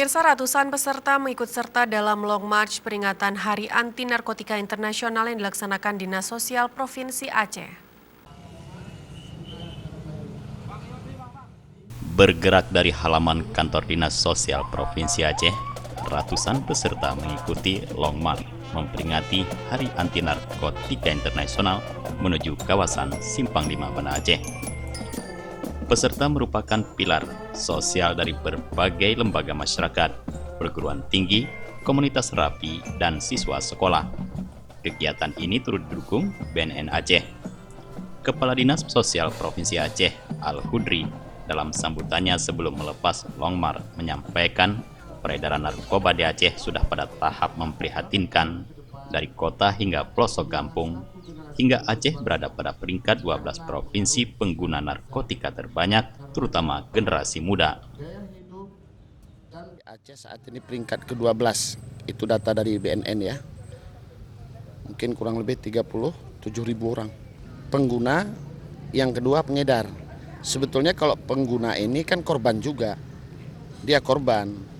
Pemirsa, ratusan peserta mengikut serta dalam Long March peringatan Hari Anti Narkotika Internasional yang dilaksanakan Dinas Sosial Provinsi Aceh. Bergerak dari halaman kantor Dinas Sosial Provinsi Aceh, ratusan peserta mengikuti Long March memperingati Hari Anti Narkotika Internasional menuju kawasan Simpang 5 Banda Aceh. Peserta merupakan pilar sosial dari berbagai lembaga masyarakat, perguruan tinggi, komunitas rapi, dan siswa sekolah. Kegiatan ini turut didukung BNN Aceh. Kepala Dinas Sosial Provinsi Aceh, Al-Hudri, dalam sambutannya sebelum melepas Long March menyampaikan peredaran narkoba di Aceh sudah pada tahap memprihatinkan dari kota hingga pelosok kampung, hingga Aceh berada pada peringkat 12 provinsi pengguna narkotika terbanyak, terutama generasi muda. Aceh saat ini peringkat ke-12, itu data dari BNN ya. Mungkin kurang lebih 37.000 orang. Pengguna, yang kedua pengedar. Sebetulnya kalau pengguna ini kan korban juga. Dia korban.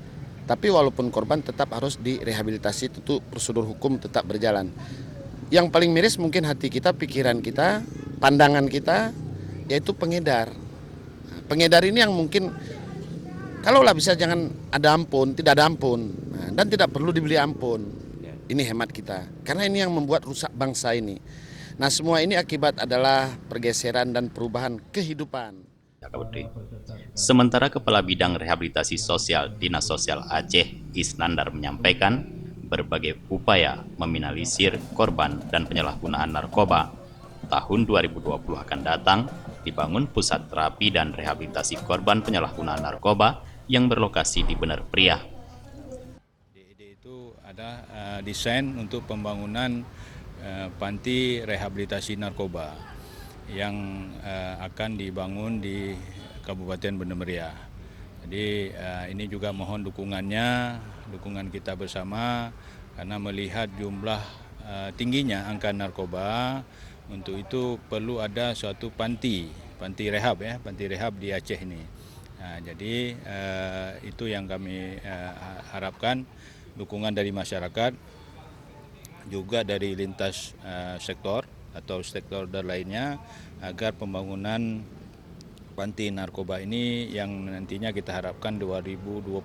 Tapi walaupun korban tetap harus direhabilitasi, tentu prosedur hukum tetap berjalan. Yang paling miris mungkin hati kita, pikiran kita, pandangan kita, yaitu pengedar. Pengedar ini yang mungkin, kalaulah bisa jangan ada ampun, tidak ada ampun, dan tidak perlu dibeli ampun. Ini hemat kita, karena ini yang membuat rusak bangsa ini. Nah, semua ini akibat adalah pergeseran dan perubahan kehidupan. Sementara Kepala Bidang Rehabilitasi Sosial Dinas Sosial Aceh, Isnandar, menyampaikan berbagai upaya meminimalisir korban dan penyalahgunaan narkoba. Tahun 2020 akan datang, dibangun pusat terapi dan rehabilitasi korban penyalahgunaan narkoba yang berlokasi di Bener Priah. DED itu ada desain untuk pembangunan panti rehabilitasi narkoba yang akan dibangun di Kabupaten Bener Meriah. Jadi ini juga mohon dukungan kita bersama, karena melihat jumlah tingginya angka narkoba. Untuk itu perlu ada suatu panti rehab di Aceh ini. Nah, jadi itu yang kami harapkan, dukungan dari masyarakat, juga dari lintas sektor atau stakeholder lainnya, agar pembangunan panti narkoba ini yang nantinya kita harapkan 2021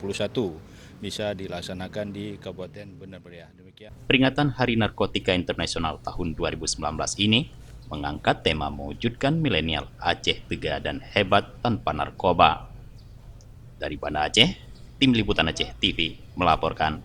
bisa dilaksanakan di Kabupaten Bener Meriah. Demikian. Peringatan Hari Narkotika Internasional tahun 2019 ini mengangkat tema mewujudkan milenial Aceh tegar dan hebat tanpa narkoba. Dari Banda Aceh, Tim Liputan Aceh TV melaporkan.